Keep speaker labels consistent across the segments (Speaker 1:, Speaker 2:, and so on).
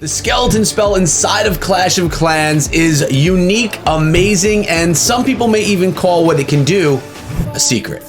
Speaker 1: The skeleton spell inside of Clash of Clans is unique, amazing, and some people may even call what it can do a secret.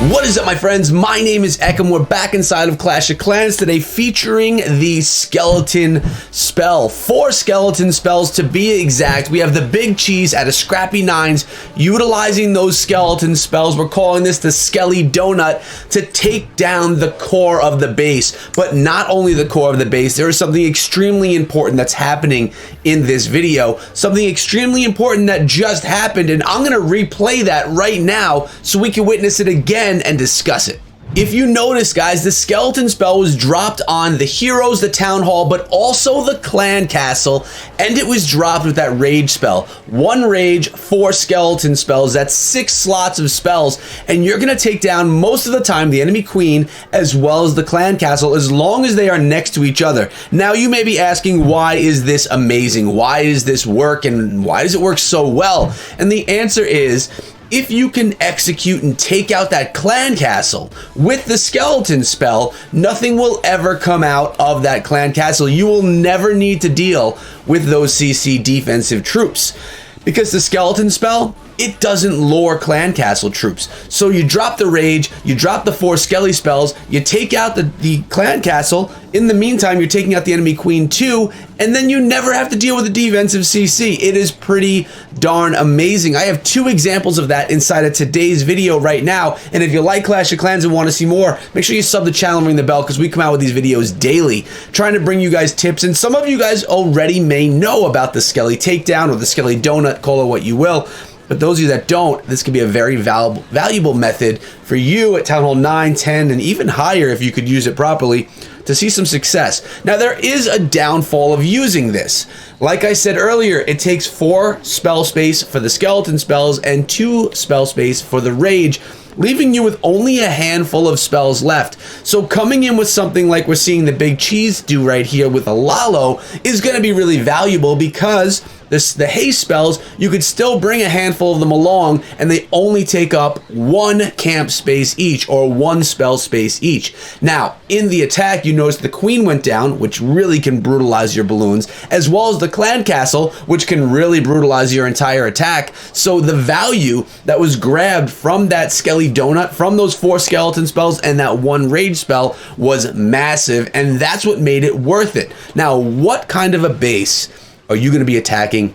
Speaker 1: What is up, my friends? My name is Ekem. We're back inside of Clash of Clans today, featuring the skeleton spell. 4 skeleton spells to be exact. We have the big cheese at a scrappy 9s, utilizing those skeleton spells. We're calling this the Skelly Donut to take down the core of the base. But not only the core of the base, there is something extremely important that's happening in this video. Something extremely important that just happened, and I'm gonna replay that right now so we can witness it again and discuss it. If you notice, guys, the skeleton spell was dropped on the heroes, the town hall, but also the clan castle, and it was dropped with that rage spell. 1 rage, 4 skeleton spells. That's 6 slots of spells, and you're gonna take down most of the time the enemy queen as well as the clan castle, as long as they are next to each other. Now you may be asking, why is this amazing? Why does this work, and why does it work so well? And the answer is, if you can execute and take out that clan castle with the skeleton spell, nothing will ever come out of that clan castle. You will never need to deal with those CC defensive troops, because the skeleton spell, it doesn't lure clan castle troops. So you drop the rage, you drop the 4 skelly spells, you take out the clan castle. In the meantime, you're taking out the enemy queen too, and then you never have to deal with the defensive CC. It is pretty darn amazing. I have 2 examples of that inside of today's video right now. And if you like Clash of Clans and want to see more, make sure you sub the channel and ring the bell, because we come out with these videos daily, trying to bring you guys tips. And some of you guys already may know about the Skelly Takedown or the Skelly Donut, call it what you will. But those of you that don't, this could be a very valuable method for you at Town Hall 9, 10, and even higher if you could use it properly to see some success. Now, there is a downfall of using this. Like I said earlier, it takes 4 spell space for the skeleton spells and 2 spell space for the rage, leaving you with only a handful of spells left. So coming in with something like we're seeing the big cheese do right here with a Lalo is going to be really valuable, because the haste spells, you could still bring a handful of them along, and they only take up 1 camp space each, or 1 spell space each. Now, in the attack, you notice the queen went down, which really can brutalize your balloons, as well as the clan castle, which can really brutalize your entire attack. So the value that was grabbed from that Skelly Donut, from those 4 skeleton spells and that 1 rage spell, was massive, and that's what made it worth it. Now, what kind of a base are you going to be attacking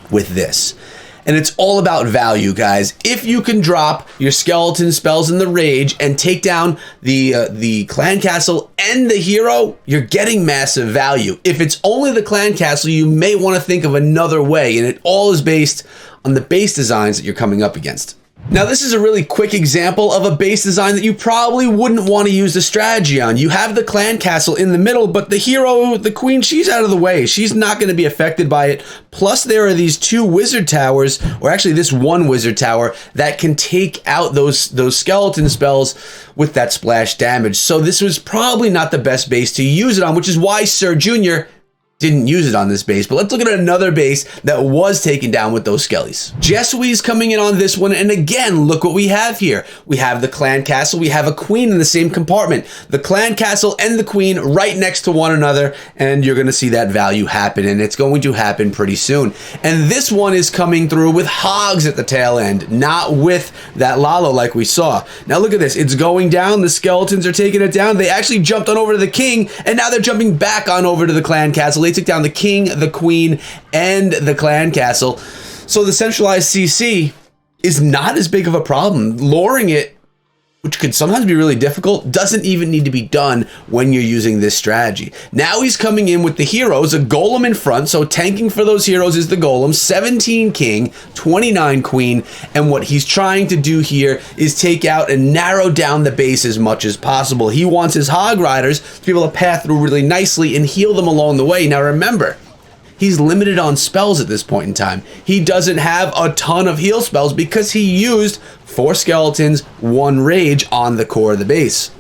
Speaker 1: with this? And it's all about value, guys. If you can drop your skeleton spells in the rage and take down the clan castle and the hero, you're getting massive value. If it's only the clan castle, you may want to think of another way, and it all is based on the base designs that you're coming up against. Now, this is a really quick example of a base design that you probably wouldn't want to use the strategy on. You have the clan castle in the middle, but the hero, the queen, she's out of the way. She's not going to be affected by it. Plus, there are these 2 wizard towers, or actually this 1 wizard tower, that can take out those skeleton spells with that splash damage. So this was probably not the best base to use it on, which is why Sir Jr. didn't use it on this base. But let's look at another base that was taken down with those skellies. Jessui's coming in on this one, and again, look what we have here. We have the clan castle, we have a queen in the same compartment. The clan castle and the queen right next to one another, and you're gonna see that value happen, and it's going to happen pretty soon. And this one is coming through with hogs at the tail end, not with that Lalo like we saw. Now look at this, it's going down, the skeletons are taking it down. They actually jumped on over to the king, and now they're jumping back on over to the clan castle. They took down the king, the queen, and the clan castle. So the centralized CC is not as big of a problem. Luring it, which could sometimes be really difficult, doesn't even need to be done when you're using this strategy. Now he's coming in with the heroes, a golem in front, so tanking for those heroes is the golem, 17 king, 29 queen, and what he's trying to do here is take out and narrow down the base as much as possible. He wants his hog riders to be able to path through really nicely and heal them along the way. Now remember, he's limited on spells at this point in time. He doesn't have a ton of heal spells because he used 4 skeletons, 1 rage on the core of the base.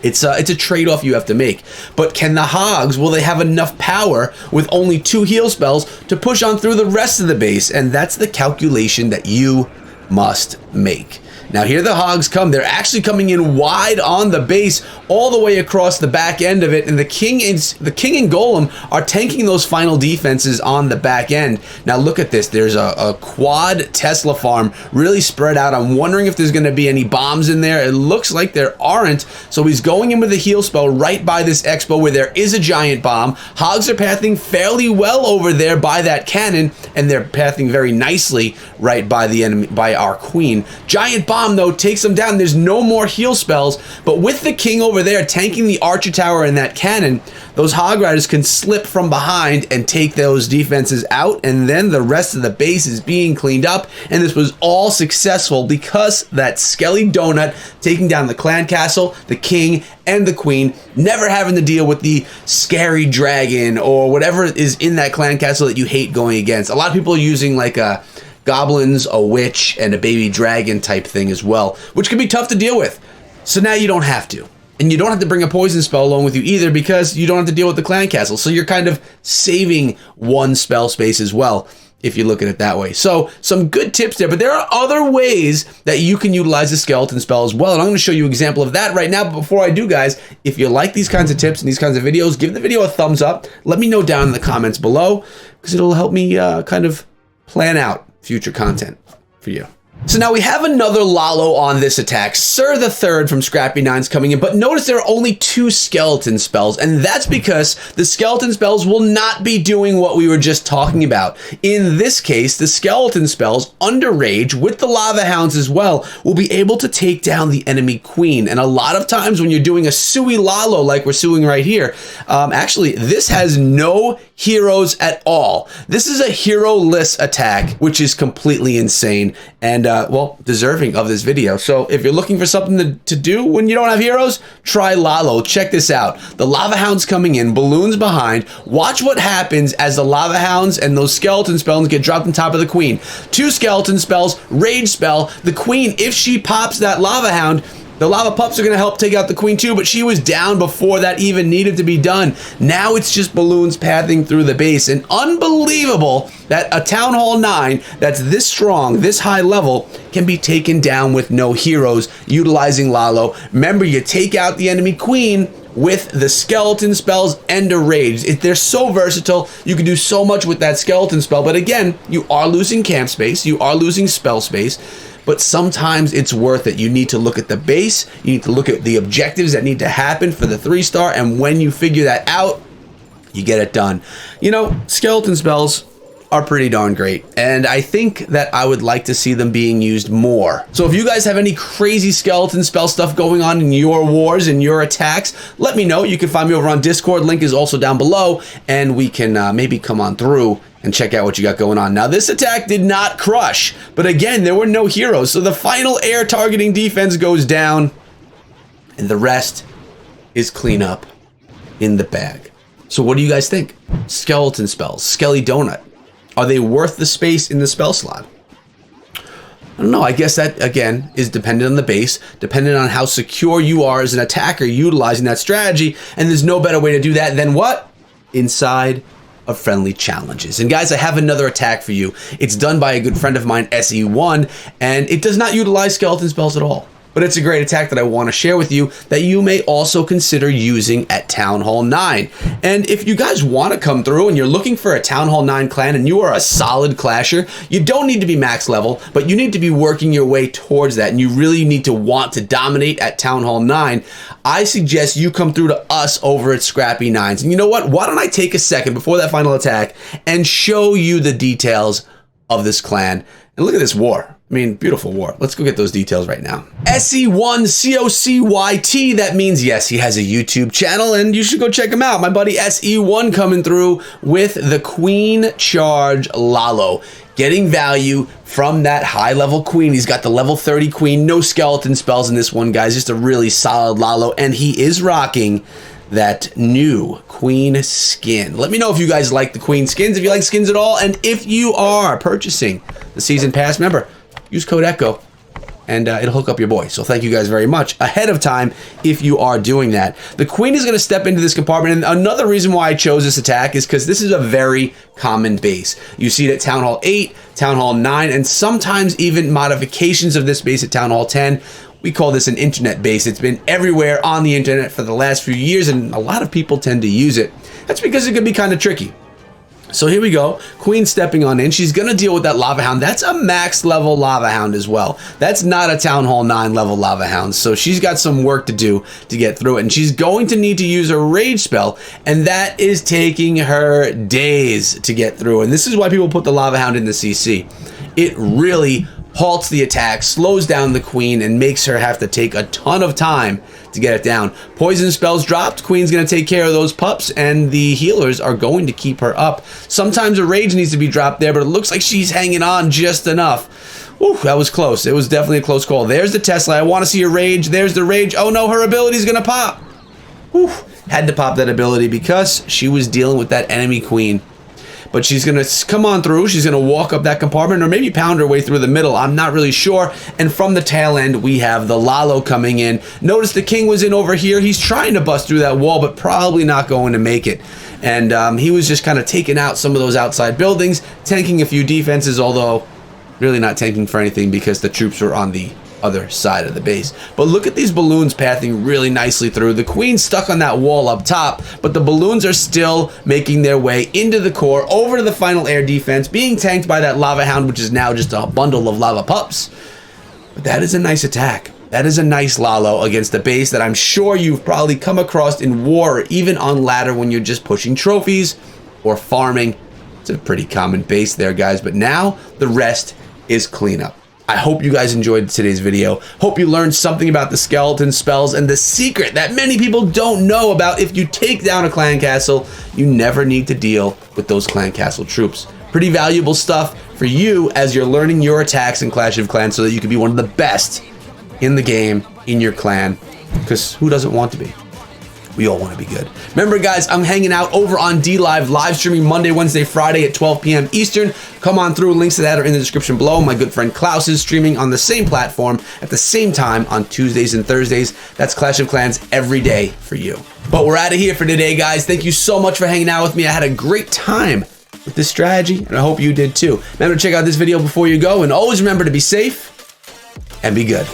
Speaker 1: It's a trade-off you have to make. But can the hogs, will they have enough power with only 2 heal spells to push on through the rest of the base? And that's the calculation that you must make. Now here the hogs come. They're actually coming in wide on the base, all the way across the back end of it, and the king and golem are tanking those final defenses on the back end. Now look at this. There's a quad Tesla farm really spread out. I'm wondering if there's going to be any bombs in there. It looks like there aren't. So he's going in with a heal spell right by this expo where there is a giant bomb. Hogs are pathing fairly well over there by that cannon, and they're pathing very nicely right by the enemy, by our queen. Giant bomb though takes them down. There's no more heal spells, but with the king over there tanking the archer tower and that cannon, those hog riders can slip from behind and take those defenses out, and then the rest of the base is being cleaned up. And this was all successful because that Skelly Donut taking down the clan castle, the king, and the queen, never having to deal with the scary dragon or whatever is in that clan castle that you hate going against. A lot of people are using like a goblins, a witch, and a baby dragon type thing as well, which can be tough to deal with. So now you don't have to. And you don't have to bring a poison spell along with you either, because you don't have to deal with the clan castle. So you're kind of saving one spell space as well, if you look at it that way. So some good tips there, but there are other ways that you can utilize the skeleton spell as well. And I'm going to show you an example of that right now. But before I do, guys, if you like these kinds of tips and these kinds of videos, give the video a thumbs up. Let me know down in the comments below, because it'll help me kind of plan out future content for you. So now we have another Lalo on this attack. Sir the Third from Scrappy Nine's coming in, but notice there are only 2 skeleton spells, and that's because the skeleton spells will not be doing what we were just talking about. In this case, the skeleton spells under rage with the lava hounds as well will be able to take down the enemy queen. And a lot of times when you're doing a Sui Lalo like we're suing right here, actually this has no heroes at all. This is a hero-less attack, which is completely insane and well, deserving of this video. So if you're looking for something to do when you don't have heroes, try Lalo. Check this out. The lava hounds coming in, balloons behind. Watch what happens as the lava hounds and those skeleton spells get dropped on top of the queen. 2 skeleton spells, rage spell. The queen, if she pops that lava hound, the lava pups are going to help take out the queen too, but she was down before that even needed to be done. Now it's just balloons pathing through the base. And unbelievable that a Town Hall 9 that's this strong, this high level, can be taken down with no heroes utilizing Lalo. Remember, you take out the enemy queen with the skeleton spells and a rage. They're so versatile. You can do so much with that skeleton spell. But again, you are losing camp space. You are losing spell space. But sometimes it's worth it. You need to look at the base. You need to look at the objectives that need to happen for the 3-star. And when you figure that out, you get it done. You know, skeleton spells are pretty darn great. And I think that I would like to see them being used more. So if you guys have any crazy skeleton spell stuff going on in your wars and your attacks, let me know. You can find me over on Discord. Link is also down below. And we can maybe come on through and check out what you got going on. Now, this attack did not crush, but again, there were no heroes. So the final air targeting defense goes down, and the rest is cleanup in the bag. So what do you guys think? Skeleton spells, Skelly Donut. Are they worth the space in the spell slot? I don't know. I guess that, again, is dependent on the base, dependent on how secure you are as an attacker utilizing that strategy, and there's no better way to do that than what? Inside of friendly challenges. And guys, I have another attack for you. It's done by a good friend of mine, SE1, and it does not utilize skeleton spells at all. But it's a great attack that I want to share with you that you may also consider using at Town Hall 9. And if you guys want to come through and you're looking for a Town Hall 9 clan and you are a solid clasher, you don't need to be max level, but you need to be working your way towards that. And you really need to want to dominate at Town Hall 9. I suggest you come through to us over at Scrappy Nines. And you know what? Why don't I take a second before that final attack and show you the details of this clan. And look at this war. I mean, beautiful war. Let's go get those details right now. SE1 COCYT. That means, yes, he has a YouTube channel and you should go check him out. My buddy SE1 coming through with the Queen Charge Lalo. Getting value from that high level queen. He's got the level 30 queen. No skeleton spells in this one, guys. Just a really solid Lalo. And he is rocking that new queen skin. Let me know if you guys like the queen skins, if you like skins at all, and if you are purchasing the season pass, remember, use code ECHO and it'll hook up your boy. So thank you guys very much ahead of time if you are doing that. The queen is going to step into this compartment, and another reason why I chose this attack is because this is a very common base. You see it at Town Hall 8, Town Hall 9, and sometimes even modifications of this base at Town Hall 10. We call this an internet base. It's been everywhere on the internet for the last few years, and a lot of people tend to use it. That's because it can be kind of tricky. So here we go, Queen stepping on in. She's gonna deal with that Lava Hound. That's a max level Lava Hound as well. That's not a Town Hall 9 level Lava Hound. So she's got some work to do to get through it. And she's going to need to use a rage spell. And that is taking her days to get through. And this is why people put the Lava Hound in the CC. It really halts the attack, slows down the queen, and makes her have to take a ton of time to get it down. Poison spells dropped, queen's gonna take care of those pups, and the healers are going to keep her up. Sometimes a rage needs to be dropped there, but it looks like she's hanging on just enough. Ooh, that was close. It was definitely a close call. There's the Tesla. I want to see a rage. There's the rage. Oh no, her ability's gonna pop. Ooh, had to pop that ability because she was dealing with that enemy queen. But she's going to come on through. She's going to walk up that compartment or maybe pound her way through the middle. I'm not really sure. And from the tail end, we have the Lalo coming in. Notice the king was in over here. He's trying to bust through that wall, but probably not going to make it. And he was just kind of taking out some of those outside buildings, tanking a few defenses, although really not tanking for anything because the troops were on the other side of the base. But look at these balloons pathing really nicely through. The queen's stuck on that wall up top, but the balloons are still making their way into the core, over to the final air defense, being tanked by that Lava Hound, which is now just a bundle of lava pups. But that is a nice attack. That is a nice Lalo against a base that I'm sure you've probably come across in war, or even on ladder when you're just pushing trophies or farming. It's a pretty common base there, guys, but now the rest is cleanup. I hope you guys enjoyed today's video. Hope you learned something about the skeleton spells and the secret that many people don't know about. If you take down a clan castle, you never need to deal with those clan castle troops. Pretty valuable stuff for you as you're learning your attacks in Clash of Clans so that you can be one of the best in the game, in your clan, because who doesn't want to be? We all want to be good. Remember, guys, I'm hanging out over on DLive, live streaming Monday, Wednesday, Friday at 12 p.m. Eastern. Come on through. Links to that are in the description below. My good friend Klaus is streaming on the same platform at the same time on Tuesdays and Thursdays. That's Clash of Clans every day for you. But we're out of here for today, guys. Thank you so much for hanging out with me. I had a great time with this strategy, and I hope you did too. Remember to check out this video before you go, and always remember to be safe and be good.